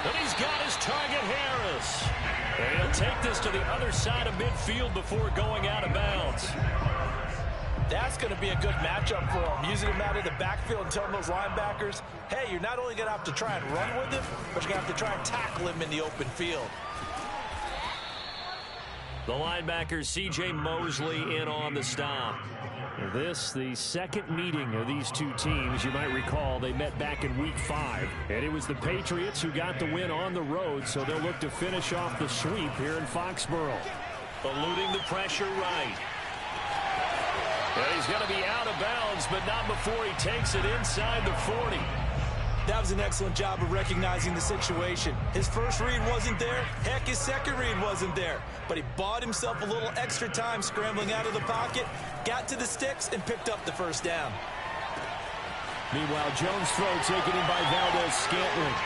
And he's got his target, Harris. And he'll take this to the other side of midfield before going out of bounds. That's going to be a good matchup for him. Using him out of the backfield and telling those linebackers, hey, you're not only going to have to try and run with him, but you're going to have to try and tackle him in the open field. The linebacker, C.J. Mosley, in on the stop. This, the second meeting of these two teams. You might recall they met back in Week 5. And it was the Patriots who got the win on the road, so they'll look to finish off the sweep here in Foxborough. Eluding the pressure right. And he's going to be out of bounds, but not before he takes it inside the 40. That was an excellent job of recognizing the situation. His first read wasn't there. Heck, his second read wasn't there. But he bought himself a little extra time scrambling out of the pocket, got to the sticks, and picked up the first down. Meanwhile, Jones' throw taken in by Valdez-Scantling.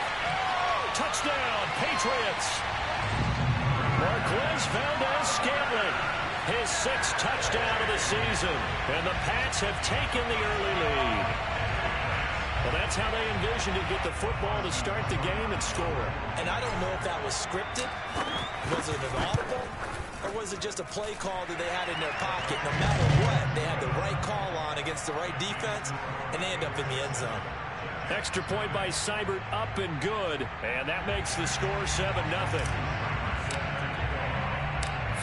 Touchdown, Patriots! Marquez Valdez-Scantling, his 6th touchdown of the season. And the Pats have taken the early lead. Well, that's how they envisioned to get the football to start the game and score. And I don't know if that was scripted, was it an audible, or was it just a play call that they had in their pocket? No matter what, they had the right call on against the right defense, and they end up in the end zone. Extra point by Seibert, up and good, and that makes the score 7-0.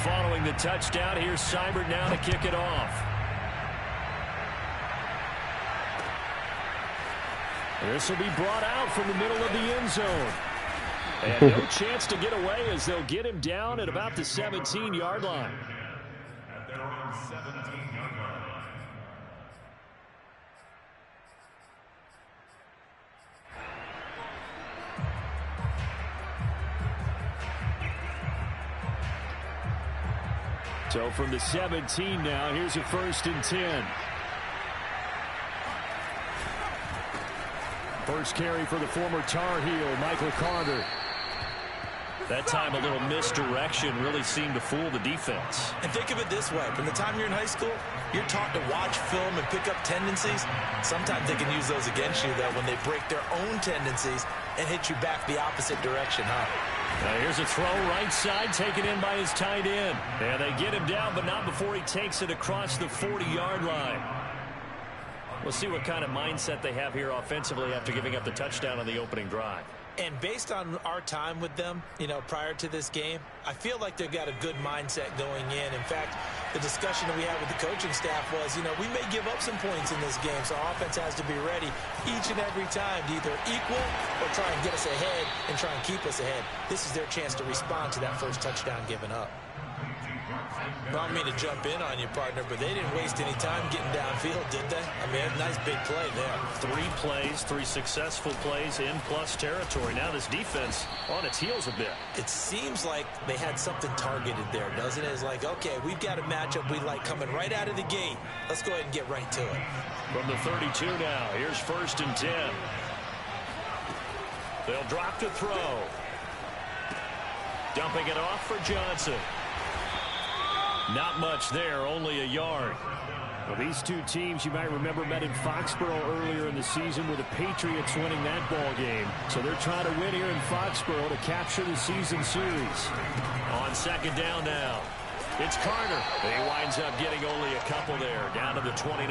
Following the touchdown, here's Seibert now to kick it off. This will be brought out from the middle of the end zone. And no chance to get away as they'll get him down at about the 17-yard line. At their own 17-yard line. So from the 17 now, here's a 1st and 10. First carry for the former Tar Heel, Michael Carter. That time a little misdirection really seemed to fool the defense. And think of it this way. From the time you're in high school, you're taught to watch film and pick up tendencies. Sometimes they can use those against you, though, when they break their own tendencies and hit you back the opposite direction, huh? Now here's a throw right side taken in by his tight end. And they get him down, but not before he takes it across the 40-yard line. We'll see what kind of mindset they have here offensively after giving up the touchdown on the opening drive. And based on our time with them, prior to this game, I feel like they've got a good mindset going in. In fact, the discussion that we had with the coaching staff was, we may give up some points in this game, so our offense has to be ready each and every time to either equal or try and get us ahead and try and keep us ahead. This is their chance to respond to that first touchdown given up. I don't mean to jump in on you, partner, but they didn't waste any time getting downfield, did they? I mean, a nice big play there. 3 plays, 3 successful plays in plus territory. Now this defense on its heels a bit. It seems like they had something targeted there, doesn't it? It's like, okay, we've got a matchup we like coming right out of the gate. Let's go ahead and get right to it. From the 32 now, here's 1st and 10. They'll drop to throw. Dumping it off for Johnson. Not much there, only a yard. Well, these two teams, you might remember, met in Foxborough earlier in the season with the Patriots winning that ball game. So they're trying to win here in Foxborough to capture the season series. On 2nd down now, it's Carter. He winds up getting only a couple there, down to the 29.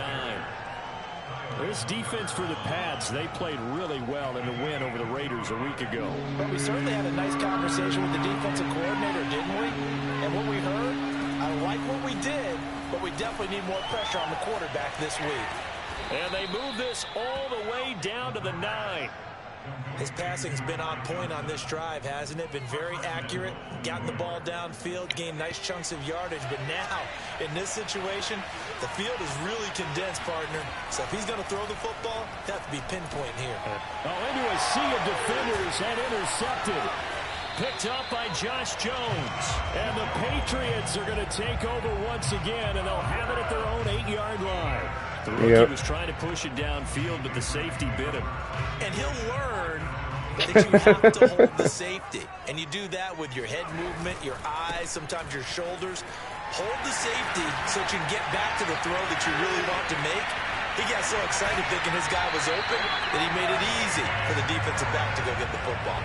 This defense for the Pats, they played really well in the win over the Raiders a week ago. But we certainly had a nice conversation with the defensive coordinator, didn't we? And what we heard, I like what we did, but we definitely need more pressure on the quarterback this week. And they move this all the way down to the 9. His passing's been on point on this drive, hasn't it? Been very accurate, gotten the ball downfield, gained nice chunks of yardage. But now, in this situation, the field is really condensed, partner. So if he's going to throw the football, that have to be pinpoint here. Into a sea of defenders and intercepted. Picked up by Josh Jones. And the Patriots are going to take over once again, and they'll have it at their own 8-yard line. The rookie was trying to push it downfield, but the safety bit him. And he'll learn that you have to hold the safety. And you do that with your head movement, your eyes, sometimes your shoulders. Hold the safety so that you can get back to the throw that you really want to make. He got so excited thinking his guy was open that he made it easy for the defensive back to go get the football.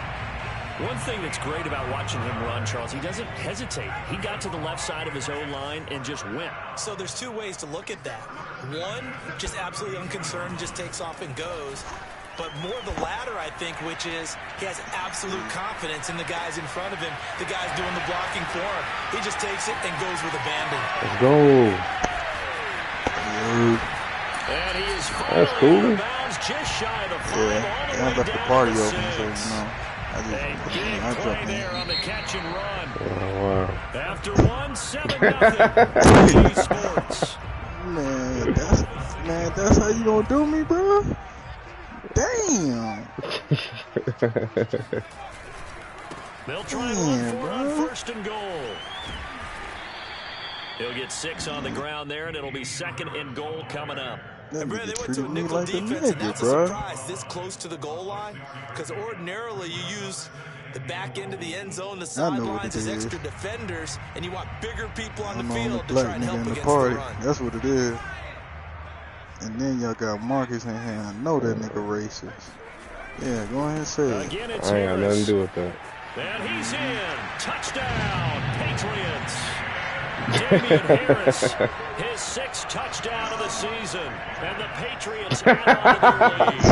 One thing that's great about watching him run, Charles, he doesn't hesitate. He got to the left side of his O-line and just went. So there's two ways to look at that. One, just absolutely unconcerned, just takes off and goes. But more the latter, I think, which is he has absolute confidence in the guys in front of him, the guys doing the blocking for him. He just takes it and goes with abandon. Let's go. And he is That's cool. bounds just shy of the 5 all the I way left the down party to open, 6. so, you know. A big play there on the catch and run. Oh, wow. After 1, 7-0. Sports. Man, that's how you gonna do me, bro? Damn. They'll try to run for it on 1st and goal. He'll get 6 on the ground there, and it'll be 2nd and goal coming up. And Brad, they went to a nickel defense, and that's a surprise this close to the goal line, because ordinarily you use the back end of the end zone, the sidelines as extra defenders, and you want bigger people on the field to try and help against the run. That's what it is. And then y'all got Marcus in here. I know that nigga racist. Yeah, go ahead and say it. Again, I ain't got nothing to do with that. And he's in. Touchdown, Patriots. Damian Harris, his 6th touchdown of the season. And the Patriots add on to their lead.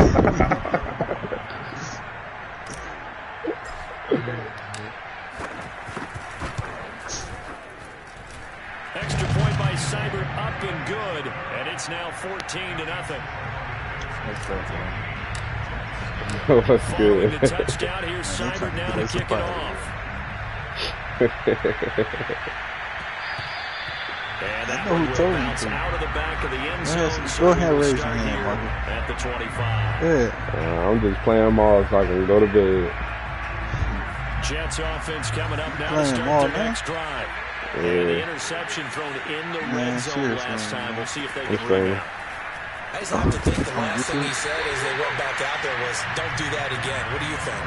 Extra point by Seibert up and good. And it's now 14-0. What's good? Following the touchdown, here's Seibert now to kick it off. And that one will bounce out of the back of the end zone. Go ahead and raise your hand, Marcus. At the 25. Yeah. I'm just playing them all so I can go to bed. Jets offense coming up now to start their next drive. And the interception thrown in the red zone last time. We'll see if they can rebound. I just have to think the last thing he said as they went back out there was, don't do that again. What do you think?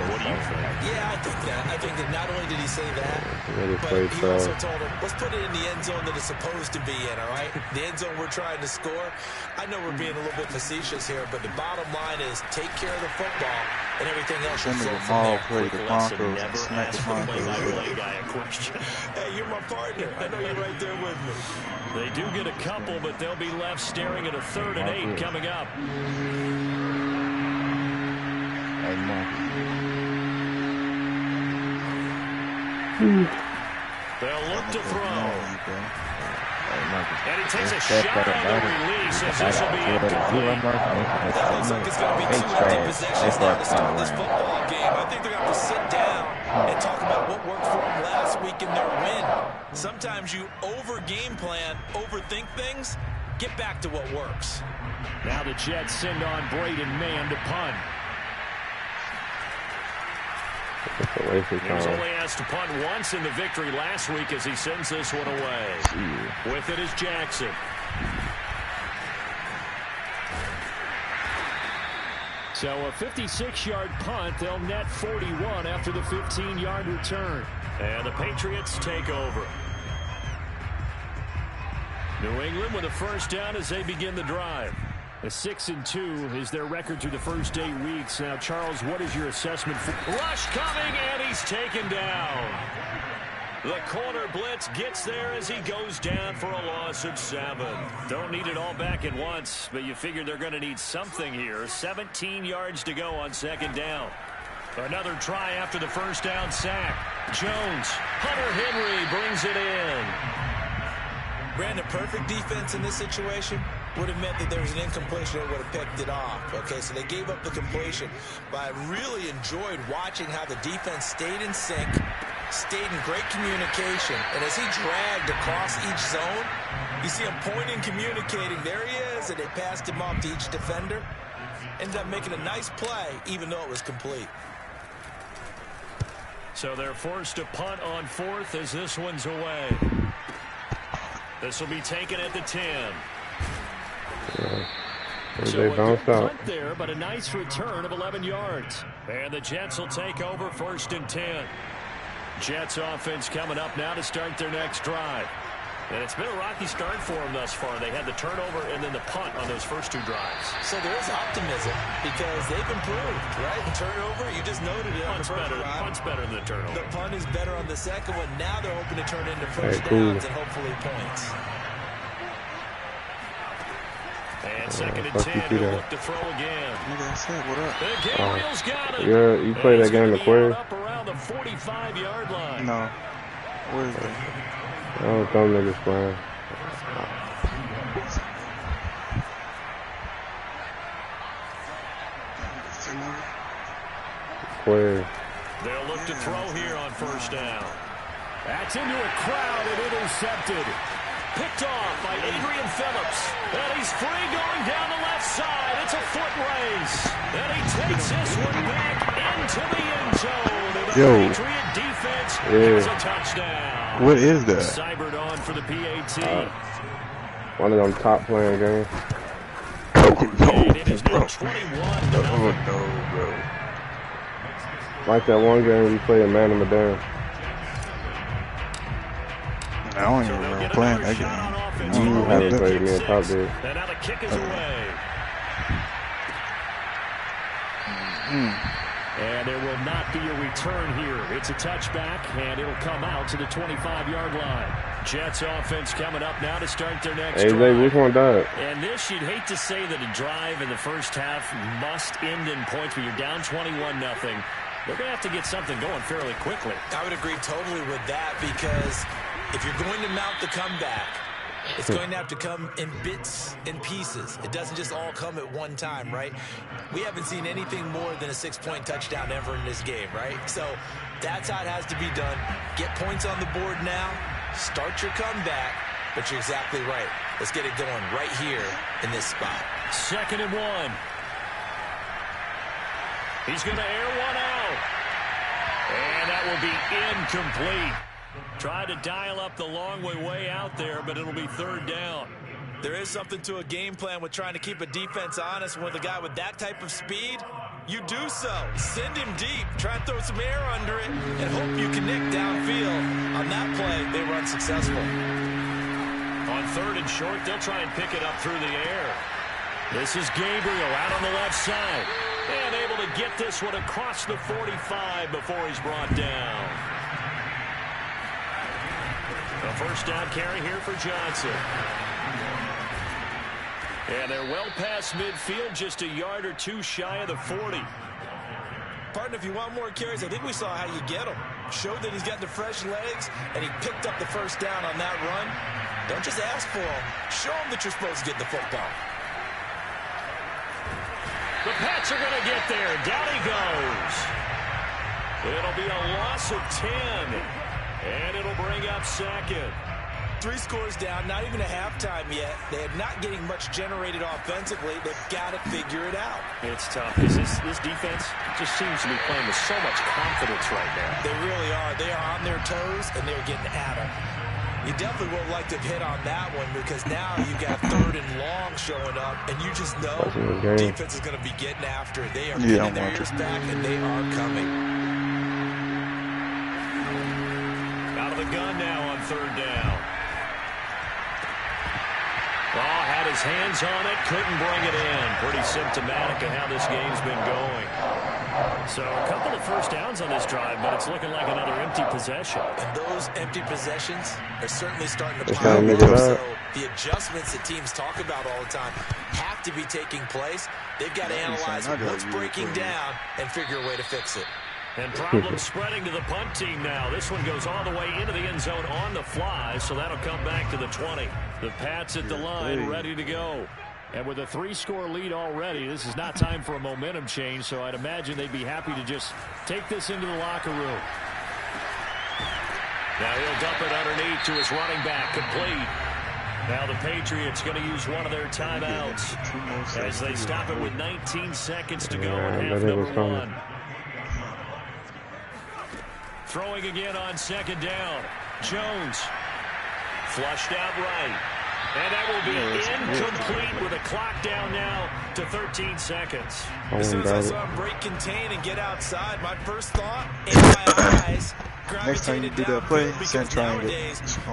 What do you think? Yeah, I think that. I think that not only did he say that, but play he also told him, let's put it in the end zone that it's supposed to be in, all right? The end zone we're trying to score. I know we're being a little bit facetious here, but the bottom line is take care of the football and everything else should flow from there. Play the Broncos and smack the Play-by-play guy a question. Hey, you're my partner. I know you're right there with me. They do get a couple, but they'll be left staring at a 3rd and 8 coming up. They'll look to throw. And he takes a shot on the release as this will be incomplete. That looks like it's going to be 2 empty possessions now to start this football game. I think they're going to have to sit down and talk about what worked for them last week in their win. Sometimes you over-game plan, overthink things, get back to what works. Now the Jets send on Braden Mann to punt. He was only asked to punt once in the victory last week as he sends this one away. With it is Jackson. So a 56-yard punt. They'll net 41 after the 15-yard return. And the Patriots take over. New England with a first down as they begin the drive. A 6-2 is their record through the first 8 weeks. Now, Charles, what is your assessment for rush coming, and he's taken down. The corner blitz gets there as he goes down for a loss of 7. Don't need it all back at once, but you figure they're going to need something here. 17 yards to go on 2nd down. Another try after the first down sack. Jones, Hunter Henry brings it in. Brandon, perfect defense in this situation would have meant that there was an incompletion that would have picked it off. Okay, so they gave up the completion. But I really enjoyed watching how the defense stayed in sync, stayed in great communication. And as he dragged across each zone, you see him pointing, communicating. There he is, and they passed him off to each defender. Ended up making a nice play, even though it was complete. So they're forced to punt on 4th as this one's away. This will be taken at the 10. So a good punt there, but a nice return of 11 yards. And the Jets will take over 1st and 10. Jets offense coming up now to start their next drive. And it's been a rocky start for them thus far. They had the turnover and then the punt on those first 2 drives. So there is optimism because they've improved, right? The turnover, you just noted it. Punt's better than the turnover. The punt is better on the second one. Now they're hoping to turn into first downs and hopefully points. And second and 10, he'll look to throw again. Nigga, I said, what up? Gabriel's got it. Yeah, you play that game in Aquarius? Up around the 45-yard line. No. Where is that? I don't know niggas playing. Aquarius. They'll look to throw here on first down. That's into a crowd and intercepted. Picked off by Adrian Phillips. And he's free going down the left side. It's a foot race. And he takes this one back into the end zone. And the Patriot defense gets a touchdown. What is that? Cybered on for the PAT. One of them top playing games. And it is now 21-0. Oh, no, bro. Like that one game we played in Madden Jets. I don't even remember playing that game. You have to play me in top there. And now the kick is away. And there will not be a return here. It's a touchback, and it'll come out to the 25-yard line. Jets offense coming up now to start their next drive. Which one died? And this, you'd hate to say that a drive in the first half must end in points, but you're down 21-0. They're going to have to get something going fairly quickly. I would agree totally with that because if you're going to mount the comeback, it's going to have to come in bits and pieces. It doesn't just all come at one time, right? We haven't seen anything more than a 6-point touchdown ever in this game, right? So that's how it has to be done. Get points on the board now. Start your comeback. But you're exactly right. Let's get it going right here in this spot. 2nd and 1. He's going to air one out. And that will be incomplete. Tried to dial up the long way out there, but it'll be 3rd down. There is something to a game plan with trying to keep a defense honest. With a guy with that type of speed, you do so. Send him deep. Try and throw some air under it and hope you can nick downfield. On that play, they were unsuccessful. On 3rd and short, they'll try and pick it up through the air. This is Gabriel out on the left side. And able to get this one across the 45 before he's brought down. A first down carry here for Johnson. And they're well past midfield, just a yard or two shy of the 40. Partner, if you want more carries, I think we saw how you get them. Showed that he's got the fresh legs, and he picked up the first down on that run. Don't just ask for them. Show them that you're supposed to get the football. The Pats are going to get there. Down he goes. It'll be a loss of 10. And it'll bring up 2nd. 3 scores down, not even a halftime yet. They are not getting much generated offensively. They've got to figure it out. It's tough because this defense just seems to be playing with so much confidence right now. They really are. They are on their toes, and they're getting at them. You definitely would like to have hit on that one because now you've got 3rd and long showing up, and you just know defense is going to be getting after it. They are getting their ears back, and they are coming. Out of the gun now on 3rd down. Oh, had his hands on it, couldn't bring it in. Pretty symptomatic of how this game's been going. So a couple of first downs on this drive, but it's looking like another empty possession. And those empty possessions are certainly starting to pile up. So the adjustments that teams talk about all the time have to be taking place. They've got to analyze what's breaking down and figure a way to fix it. And problems spreading to the punt team now. This one goes all the way into the end zone on the fly, so that'll come back to the 20. The Pats at the line, ready to go. And with a 3-score lead already, this is not time for a momentum change, so I'd imagine they'd be happy to just take this into the locker room. Now he'll dump it underneath to his running back, complete. Now the Patriots going to use one of their timeouts as they stop it with 19 seconds to go in half number 1. Throwing again on 2nd down. Jones flushed out right. And that will be incomplete with a clock down now to 13 seconds. As soon as I saw him break contain and get outside, my first thought in my eyes next time you do that play, send triangle.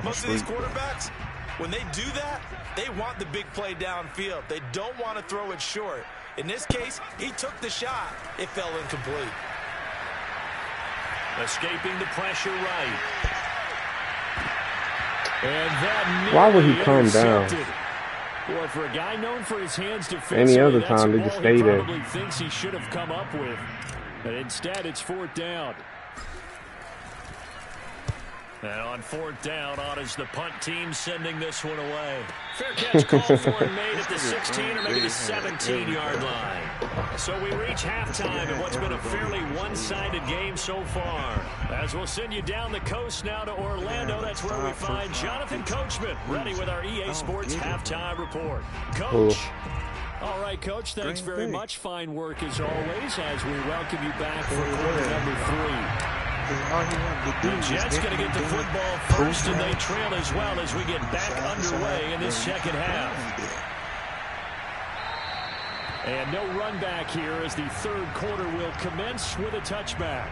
Most of these quarterbacks, When they do that, they want the big play downfield. They don't want to throw it short. In this case, he took the shot. It fell incomplete. Escaping the pressure right. And that Why would he calm down? Boy, for a guy known for his hands defensively, Any other time they just stay there. Probably thinks he should have come up with. But instead, it's 4th down. And on 4th down, on is the punt team sending this one away. Fair catch called for and made at the 16 or maybe the 17-yard line. So we reach halftime in what's been a fairly one-sided game so far. As we'll send you down the coast now to Orlando, that's where we find Jonathan Coachman ready with our EA Sports halftime report. Coach. All right, Coach, thanks very much. Fine work as always as we welcome you back for quarter number 3. The Jets going to get the football first, and they trail as well as we get back underway in this second half. And no run back here as the third quarter will commence with a touchback.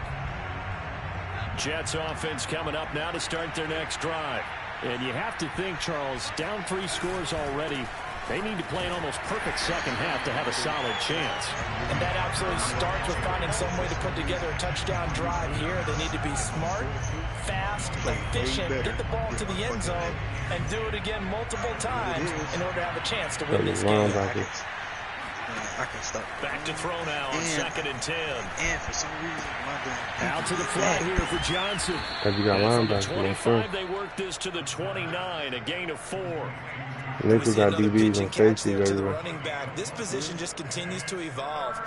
Jets offense coming up now to start their next drive. And you have to think, Charles, down 3 scores already. They need to play an almost perfect second half to have a solid chance. And that absolutely starts with finding some way to put together a touchdown drive here. They need to be smart, fast, efficient, get the ball to the end zone, and do it again multiple times in order to have a chance to win this game. I can stop. Back to throw now on 2nd and 10. And for some reason, my bad. Out to the flat here for Johnson. Because you got linebackers. From the 25, they work this to the 29, a gain of 4. Lakers got DBs and safeties everywhere. Running back. This position just continues to evolve.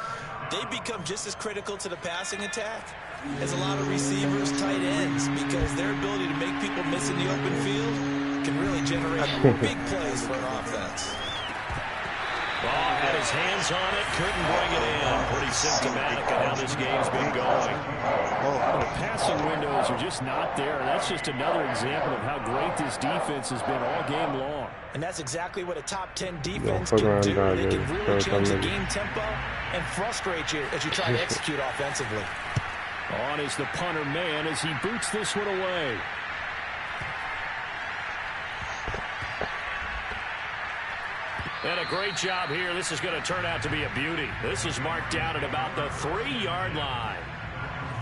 They become just as critical to the passing attack as a lot of receivers, tight ends, because their ability to make people miss in the open field can really generate big plays for an offense. Ball had his hands on it, couldn't bring it in. Pretty symptomatic of how this game's been going. The passing windows are just not there. That's just another example of how great this defense has been all game long. And that's exactly what a top 10 defense can do. They can really change the game tempo and frustrate you as you try to execute offensively. On is the punter man as he boots this one away. And a great job here. This is going to turn out to be a beauty. This is marked down at about the 3-yard line.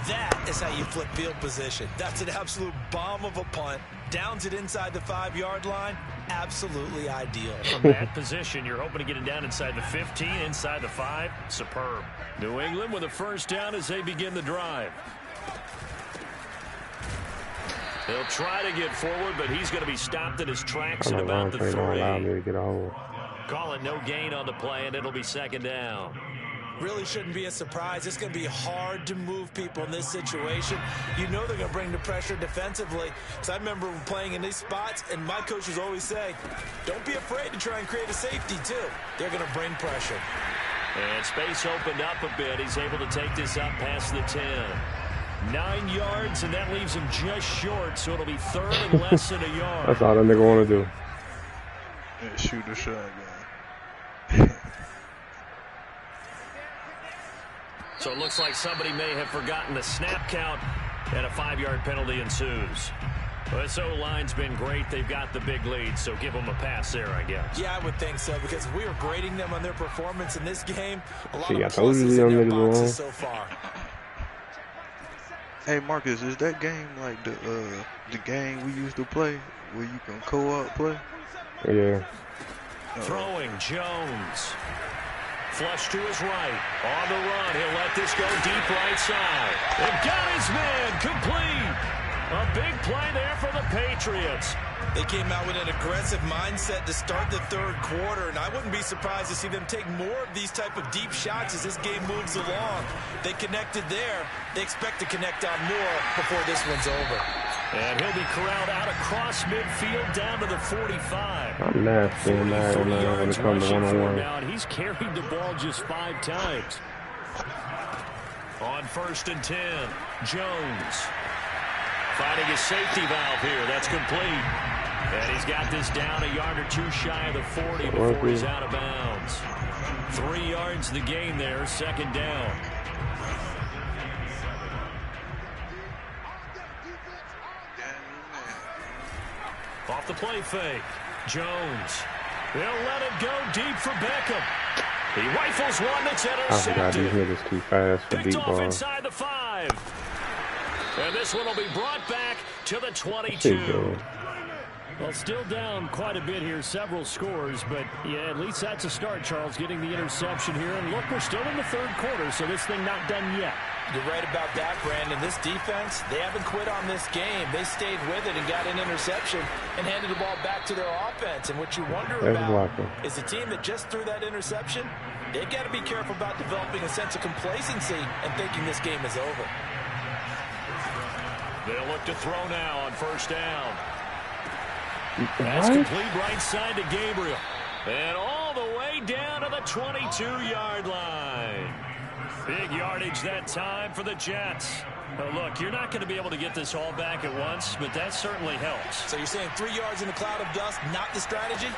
That is how you flip field position. That's an absolute bomb of a punt. Downs it inside the 5-yard line. Absolutely ideal. From that position, you're hoping to get it down inside the 15, inside the 5. Superb. New England with a first down as they begin the drive. They'll try to get forward, but he's going to be stopped in his tracks at about the 3. Call it no gain on the play, and it'll be 2nd down. Really shouldn't be a surprise. It's going to be hard to move people in this situation. You know they're going to bring the pressure defensively. Because I remember playing in these spots, and my coaches always say, don't be afraid to try and create a safety, too. They're going to bring pressure. And space opened up a bit. He's able to take this up past the 10. 9 yards, and that leaves him just short, so it'll be 3rd and less than a yard. That's all that nigga want to do. Yeah, shoot the shotgun. So it looks like somebody may have forgotten the snap count, and a 5-yard penalty ensues. Well, this O-line's been great. They've got the big lead, so give them a pass there, I guess. Yeah, I would think so, because if we were grading them on their performance in this game, a lot See, of pluses in their boxes so far. Hey, Marcus, is that game like the game we used to play, where you can co-op play? Yeah. Throwing, Jones. Flush to his right. On the run. He'll let this go deep right side. And got his man complete. A big play there for the Patriots. They came out with an aggressive mindset to start the 3rd quarter, and I wouldn't be surprised to see them take more of these type of deep shots as this game moves along. They connected there. They expect to connect on more before this one's over. And he'll be corralled out across midfield down to the 45. I'm mad seeing that when it comes to one-on-one. Now, and he's carried the ball just 5 times. On 1st and 10, Jones. Finding his safety valve here. That's complete. And he's got this down a yard or 2 shy of the 40 before he's out of bounds. 3 yards the gain there, 2nd down. Off the play fake. Jones. They'll let it go deep for Beckham. He rifles one that's I forgot these intercepted. niggas too fast for Picked deep off ball. inside the 5. And this one will be brought back to the Shit, 22. man. Well, still down quite a bit here, several scores, but yeah, at least that's a start, Charles, getting the interception here. And look, we're still in the third quarter, so this thing not done yet. You're right about that, Brandon. This defense, they haven't quit on this game. They stayed with it and got an interception and handed the ball back to their offense. And what you wonder about is the team that just threw that interception, they've got to be careful about developing a sense of complacency and thinking this game is over. They'll look to throw now on first down. That's complete right side to Gabriel. And all the way down to the 22-yard line. Big yardage that time for the Jets. Look, you're not going to be able to get this all back at once, but that certainly helps. So you're saying 3 yards in a cloud of dust, not the strategy?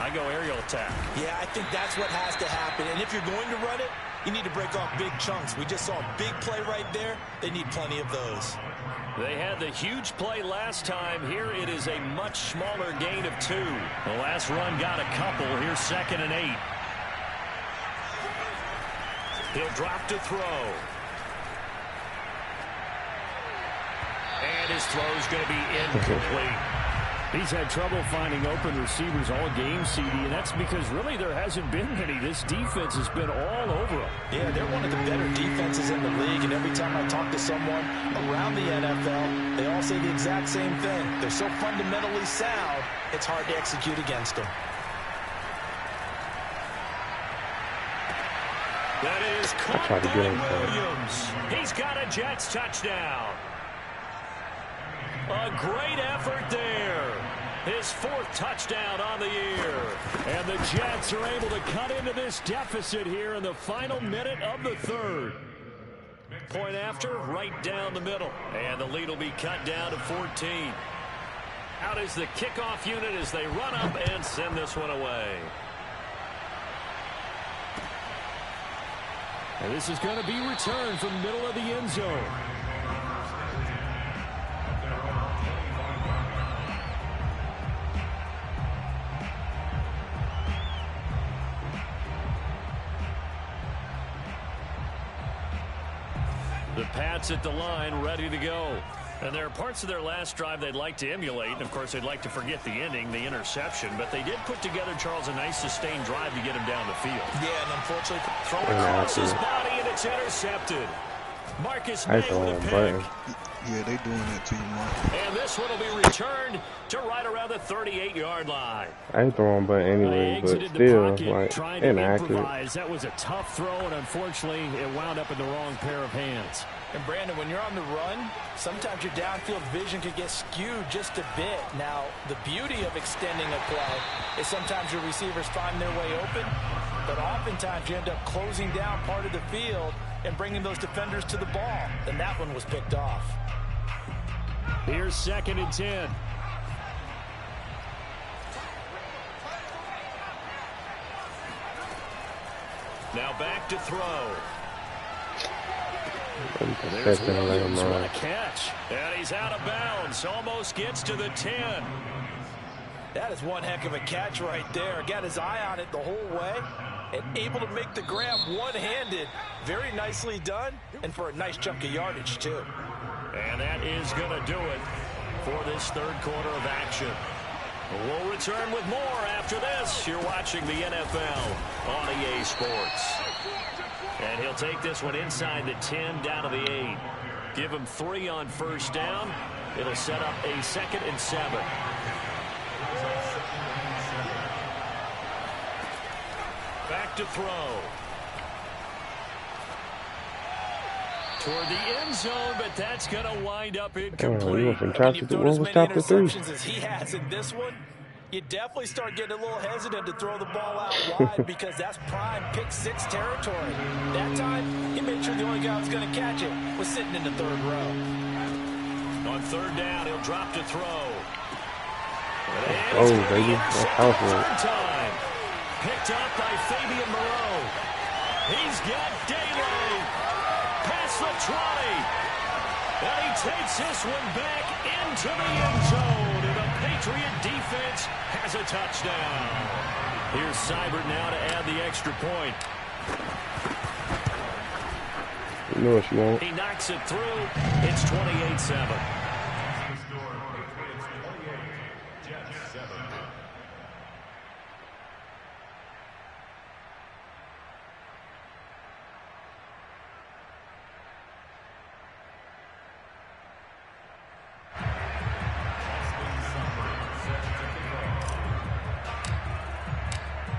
I go aerial attack. Yeah, I think that's what has to happen. And if you're going to run it, you need to break off big chunks. We just saw a big play right there. They need plenty of those. They had the huge play last time. Here it is a much smaller gain of 2. The last run got a couple. Here's 2nd and 8. He'll drop to throw. And his throw's going to be incomplete. He's had trouble finding open receivers all game, CD, and that's because really there hasn't been any. This defense has been all over them. Yeah, they're one of the better defenses in the league, and every time I talk to someone around the NFL, they all say the exact same thing. They're so fundamentally sound, it's hard to execute against them. That is caught by Williams. He's got a Jets touchdown. A great effort there. His 4th touchdown on the year. And the Jets are able to cut into this deficit here in the final minute of the 3rd. Point after, right down the middle. And the lead will be cut down to 14. Out is the kickoff unit as they run up and send this one away. And this is going to be returned from middle of the end zone. The Pats at the line, ready to go. And there are parts of their last drive they'd like to emulate. And, of course, they'd like to forget the ending, the interception. But they did put together, Charles, a nice sustained drive to get him down the field. Yeah, and unfortunately, throw across his body, and it's intercepted. Marcus May with a pick. Yeah, they doing that to you, Mark. And this one will be returned to right around the 38-yard line. I ain't throwing but anyway, but still, like, inaccurate. That was a tough throw, and unfortunately, it wound up in the wrong pair of hands. And, Brandon, when you're on the run, sometimes your downfield vision could get skewed just a bit. Now, the beauty of extending a play is sometimes your receivers find their way open, but oftentimes you end up closing down part of the field and bringing those defenders to the ball. And that one was picked off. Here's 2nd and 10. Now back to throw. There's Williams, what a catch. And he's out of bounds. Almost gets to the 10. That is one heck of a catch right there. Got his eye on it the whole way and able to make the grab one-handed. Very nicely done, and for a nice chunk of yardage, too. And that is going to do it for this 3rd quarter of action. We'll return with more after this. You're watching the NFL on EA Sports. And he'll take this one inside the 10 down to the 8. Give him 3 on first down. It'll set up a 2nd and 7. Back to throw. Toward the end zone, but that's going to wind up incomplete. When you've thrown as many interceptions as he has in this one, you definitely start getting a little hesitant to throw the ball out wide because that's prime pick 6 territory. That time, he made sure the only guy who was going to catch it was sitting in the 3rd row. On 3rd down, he'll drop to throw. Oh, baby. That's housework. Time. Picked up by Fabian Moreau. He's got Daly. Past the 20. And he takes this one back into the end zone. And a Patriot defense has a touchdown. Here's Seibert now to add the extra point. You know what you want. He knocks it through. It's 28-7.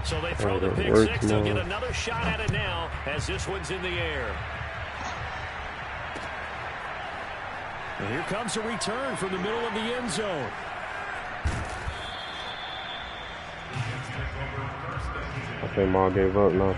So they throw the pick six. They'll get another shot at it now as this one's in the air. And here comes a return from the middle of the end zone. I think Ma gave up now.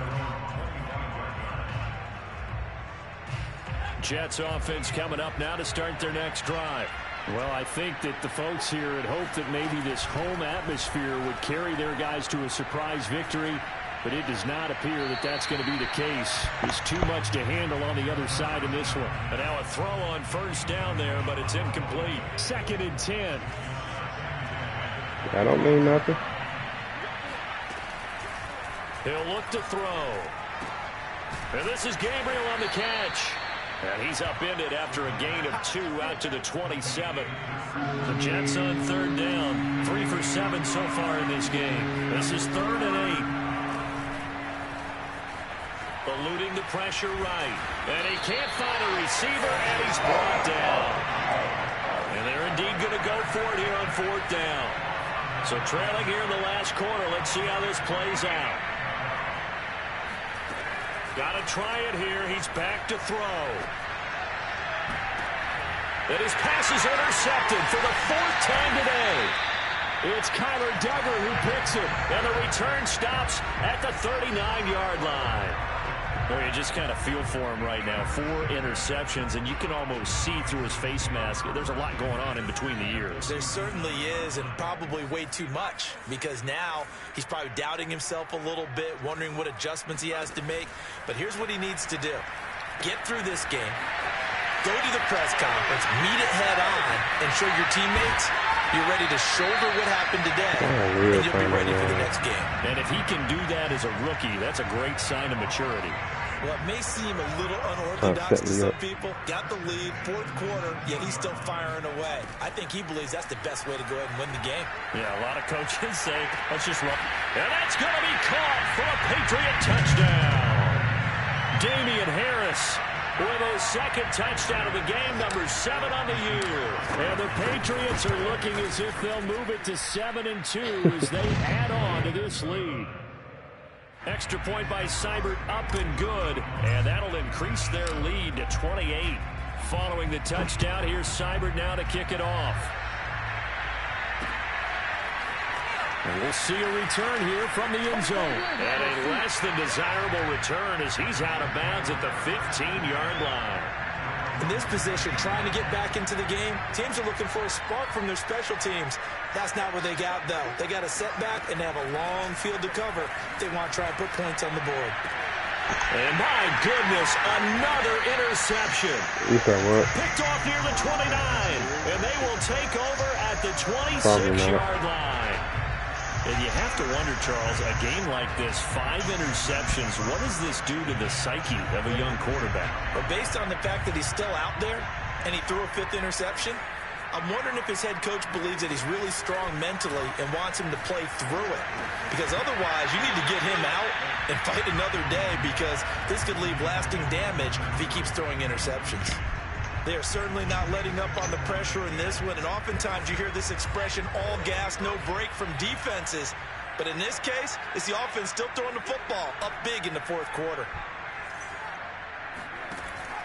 Jets offense coming up now to start their next drive. Well, I think that the folks here had hoped that maybe this home atmosphere would carry their guys to a surprise victory, but it does not appear that that's going to be the case. There's too much to handle on the other side in this one. And now a throw on first down there, but it's incomplete. 2nd and 10. That don't mean nothing. He'll look to throw. And this is Gabriel on the catch. And he's upended after a gain of 2 out to the 27. The Jets on 3rd down. 3 for 7 so far in this game. This is 3rd and 8. Eluding the pressure right. And he can't find a receiver, and he's brought down. And they're indeed going to go for it here on 4th down. So trailing here in the last quarter. Let's see how this plays out. Got to try it here. He's back to throw. And his pass is intercepted for the 4th time today. It's Kyler Duggar who picks it. And the return stops at the 39-yard line. Well, you just kind of feel for him right now. 4 interceptions, and you can almost see through his face mask. There's a lot going on in between the ears. There certainly is, and probably way too much, because now he's probably doubting himself a little bit, wondering what adjustments he has to make. But here's what he needs to do. Get through this game, go to the press conference, meet it head on, and show your teammates you're ready to shoulder what happened today, and you'll be ready for the next game. And if he can do that as a rookie, that's a great sign of maturity. Well, it may seem a little unorthodox to some people. Got the lead, 4th quarter, yet he's still firing away. I think he believes that's the best way to go ahead and win the game. Yeah, a lot of coaches say, let's just run. And that's going to be caught for a Patriot touchdown. Damian Harris with a 2nd touchdown of the game, number 7 on the year. And the Patriots are looking as if they'll move it to 7-2 as they add on to this lead. Extra point by Seibert, up and good, and that'll increase their lead to 28. Following the touchdown, here's Seibert now to kick it off. And we'll see a return here from the end zone. And a less than desirable return as he's out of bounds at the 15-yard line. In this position, trying to get back into the game, teams are looking for a spark from their special teams. That's not what they got, though. They got a setback, and they have a long field to cover. They want to try and put points on the board. And my goodness, another interception. Picked off near the 29, and they will take over at the 26-yard line. And you have to wonder, Charles, a game like this, 5 interceptions, what does this do to the psyche of a young quarterback? But based on the fact that he's still out there and he threw a 5th interception, I'm wondering if his head coach believes that he's really strong mentally and wants him to play through it. Because otherwise, you need to get him out and fight another day, because this could leave lasting damage if he keeps throwing interceptions. They are certainly not letting up on the pressure in this one, and oftentimes you hear this expression, all gas, no break from defenses. But in this case, it's the offense still throwing the football up big in the 4th quarter.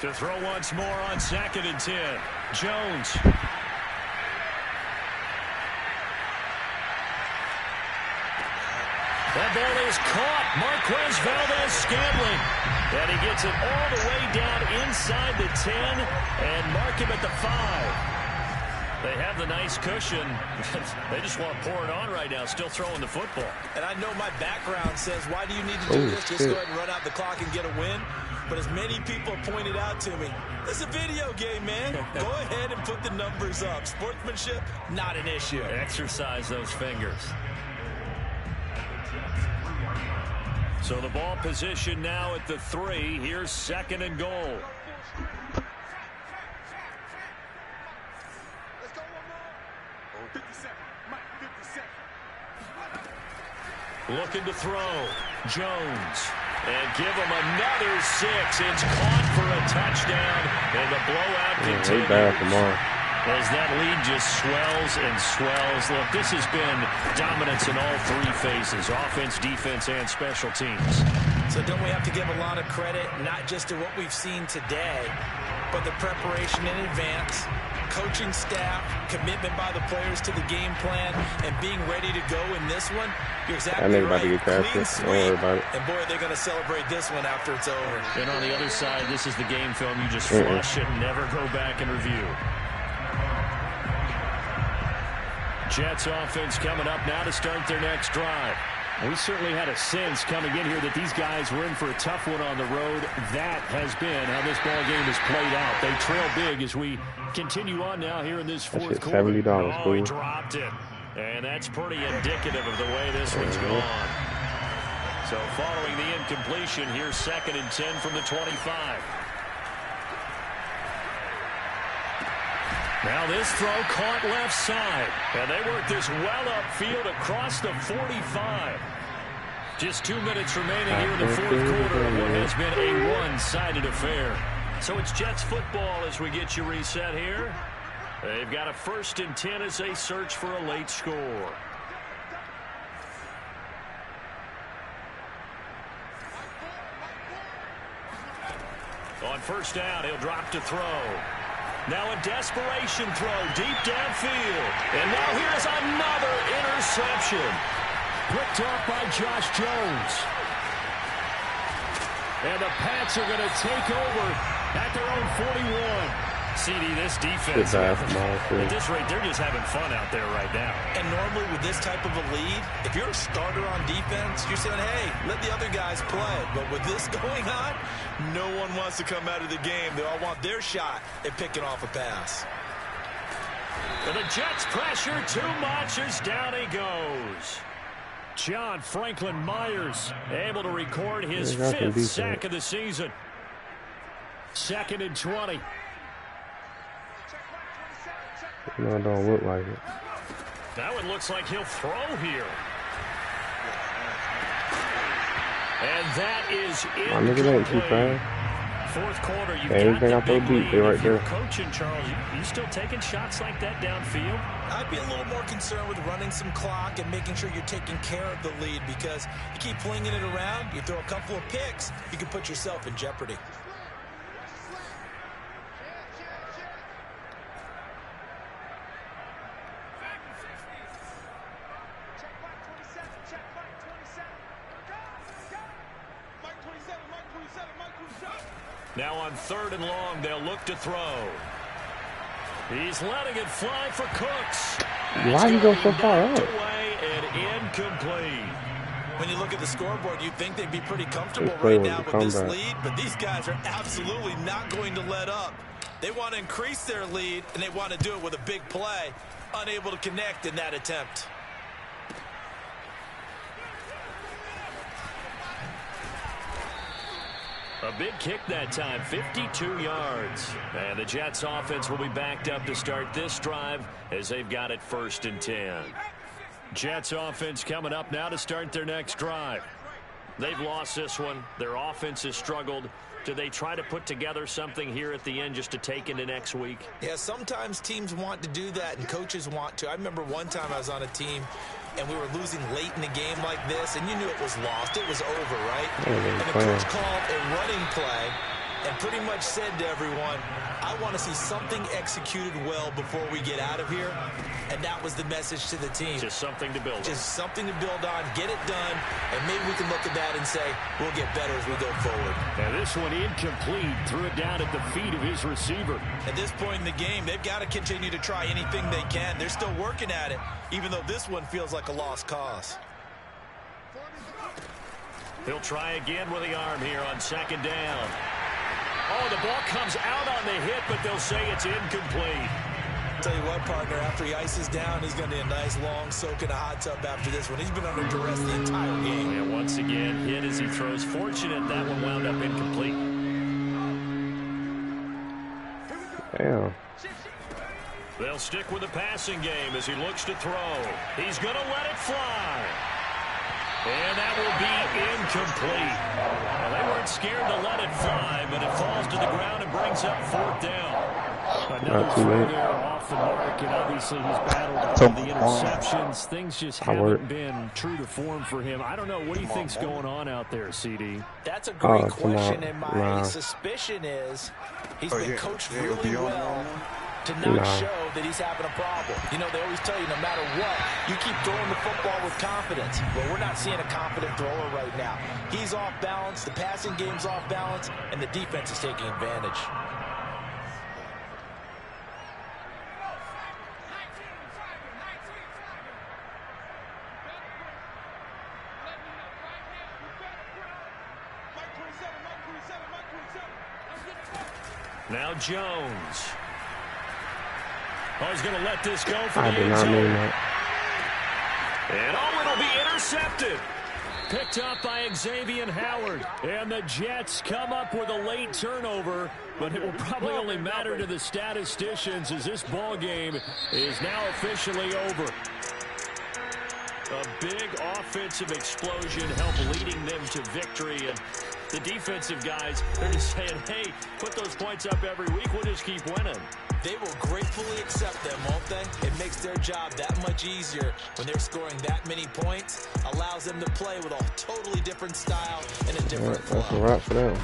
To throw once more on 2nd and 10. Jones. That ball is caught. Marquez Valdez-Scantling. And he gets it all the way down inside the 10 and mark him at the 5. They have the nice cushion. They just want to pour it on right now, still throwing the football. And I know my background says, why do you need to do this? Just go ahead and run out the clock and get a win. But as many people pointed out to me, this is a video game, man. Go ahead and put the numbers up. Sportsmanship, not an issue. Exercise those fingers. So the ball position now at the 3. Here's 2nd and goal. Looking to throw. Jones. And give him another 6. It's caught for a touchdown. And the blowout continues. As that lead just swells and swells. Look, this has been dominance in all 3 phases. Offense, defense, and special teams. So don't we have to give a lot of credit, not just to what we've seen today, but the preparation in advance, coaching staff, commitment by the players to the game plan, and being ready to go in this one. You're exactly right. Clean sweep. And boy, they're going to celebrate this one after it's over. And on the other side, this is the game film. You just flush it and never go back and review. Jets offense coming up now to start their next drive. We certainly had a sense coming in here that these guys were in for a tough one on the road. That has been how this ball game has played out. They trail big as we continue on now here in this 4th quarter. $70, oh, he dropped it. And that's pretty indicative of the way this one's gone. So following the incompletion, here's 2nd and 10 from the 25. Now this throw caught left side. And they work this well upfield across the 45. Just 2 minutes remaining here in the 4th quarter of what has been a one-sided affair. So it's Jets football as we get you reset here. They've got a 1st and 10 as they search for a late score. On 1st down, he'll drop to throw. Now a desperation throw deep downfield. And now here's another interception. Picked off by Josh Jones. And the Pats are going to take over at their own 41. CD, this defense, at this rate, they're just having fun out there right now. And normally with this type of a lead, if you're a starter on defense, you're saying, hey, let the other guys play. But with this going on, no one wants to come out of the game. They all want their shot at picking off a pass. And the Jets pressure too much as down he goes. John Franklin Myers able to record his 5th sack of the season. 2nd and 20. No, it don't look like it. That one looks like he'll throw here. And that is incomplete. 4th quarter, you've got the big lead. If you're coaching, Charles, you still taking shots like that downfield? I'd be a little more concerned with running some clock and making sure you're taking care of the lead, because you keep flinging it around, you throw a couple of picks, you can put yourself in jeopardy. Now on 3rd and long, they'll look to throw. He's letting it fly for Cooks. Why you go so far out? Away and incomplete. When you look at the scoreboard, you'd think they'd be pretty comfortable right now with this lead, but these guys are absolutely not going to let up. They want to increase their lead, and they want to do it with a big play. Unable to connect in that attempt. A big kick that time, 52 yards. And the Jets offense will be backed up to start this drive as they've got it 1st and 10. Jets offense coming up now to start their next drive. They've lost this one. Their offense has struggled. Do they try to put together something here at the end just to take into next week? Yeah, sometimes teams want to do that and coaches want to. I remember one time I was on a team and we were losing late in a game like this, and you knew it was lost. It was over, right? And the coach called a running play and pretty much said to everyone, I want to see something executed well before we get out of here. And that was the message to the team. Just something to build on. Just something to build on, get it done, and maybe we can look at that and say, we'll get better as we go forward. Now this one incomplete, threw it down at the feet of his receiver. At this point in the game, they've got to continue to try anything they can. They're still working at it, even though this one feels like a lost cause. He'll try again with the arm here on 2nd down. Oh, the ball comes out on the hit, but they'll say it's incomplete. Tell you what, partner, after he ices down, he's going to need a nice long soak in a hot tub after this one. He's been under duress the entire game. And once again, hit as he throws. Fortunate that one wound up incomplete. Damn. They'll stick with the passing game as he looks to throw. He's going to let it fly. And that will be incomplete. Well, they weren't scared to let it fly, but it falls to the ground and brings up 4th down. Another throw there off the mark, and obviously he's battled all the interceptions. Things just haven't been true to form for him. I don't know. What do you think's going on out there, CD? That's a great question, and my suspicion is he's been coached really well to not show that he's having a problem. You know, they always tell you no matter what, you keep throwing the football with confidence. Well, we're not seeing a confident thrower right now. He's off balance, the passing game's off balance, and the defense is taking advantage. Now Jones. Oh, he's going to let this go for the I did end not zone. mean that. And oh, it'll be intercepted. Picked up by Xavier Howard. And the Jets come up with a late turnover, but it will probably only matter to the statisticians as this ball game is now officially over. A big offensive explosion helped leading them to victory, and the defensive guys, they're just saying, hey, put those points up every week, we'll just keep winning. They will gratefully accept them, won't they? It makes their job that much easier when they're scoring that many points, allows them to play with a totally different style and a different flow. That's a wrap for them.